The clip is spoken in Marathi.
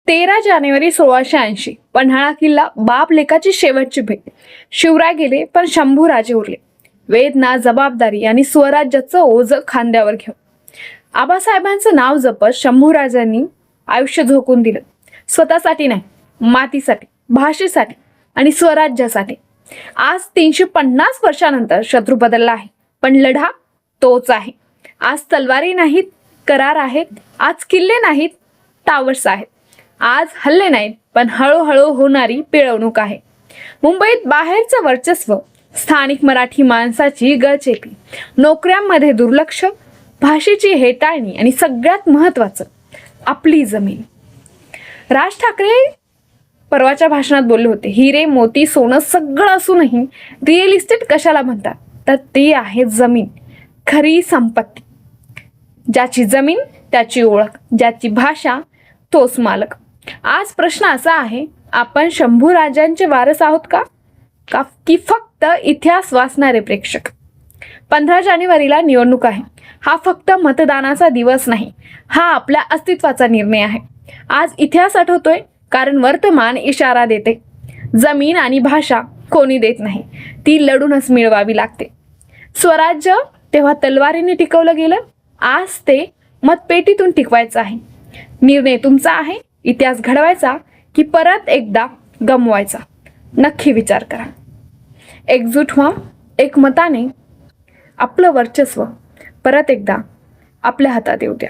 13 जानेवारी 1680 पन्हाळा किल्ला, बाप लेकाची शेवटची भेट. शिवराय गेले पण शंभूराजे उरले. वेदना, जबाबदारी आणि स्वराज्याचं ओझं खांद्यावर घेऊन आबासाहेबांचं नाव जपत शंभूराजांनी आयुष्य झोकून दिलं. स्वतःसाठी नाही, मातीसाठी, भाषेसाठी आणि स्वराज्यासाठी. आज 350 वर्षानंतर शत्रू बदलला आहे, पण लढा तोच आहे. आज तलवारी नाहीत, करार आहेत. आज किल्ले नाहीत, टावर्स आहेत. आज हल्ले नाहीत, पण हळूहळू होणारी पिळवणूक आहे. मुंबईत बाहेरचं वर्चस्व, स्थानिक मराठी माणसाची गळचेपी, नोकऱ्यांमध्ये दुर्लक्ष, भाषेची हेटाळणी आणि सगळ्यात महत्त्वाचं आपली जमीन. राज ठाकरे परवाच्या भाषणात बोलले होते, हिरे मोती सोनं सगळं असूनही रिअल इस्टेट कशाला म्हणतात, तर ते आहे जमीन, खरी संपत्ती. ज्याची जमीन त्याची ओळख, ज्याची भाषा तोच मालक. आज प्रश्न असा आहे, आपण शंभूराजांचे वारस आहोत का की फक्त इतिहास वाचणारे प्रेक्षक? 15 जानेवारीला निवडणूक आहे. हा फक्त मतदानाचा दिवस नाही, हा आपल्या अस्तित्वाचा निर्णय आहे. आज इतिहास आठवतोय कारण वर्तमान इशारा देते. जमीन आणि भाषा कोणी देत नाही, ती लढूनच मिळवावी लागते. स्वराज्य तेव्हा तलवारीने टिकवलं गेलं, आज ते मतपेटीतून टिकवायचं आहे. निर्णय तुमचा आहे, इतिहास घडवायचा की परत एकदा गमवायचा. नक्की विचार करा. एकजूट व्हा, एकमताने आपलं वर्चस्व परत एकदा आपल्या हातात येऊ द्या.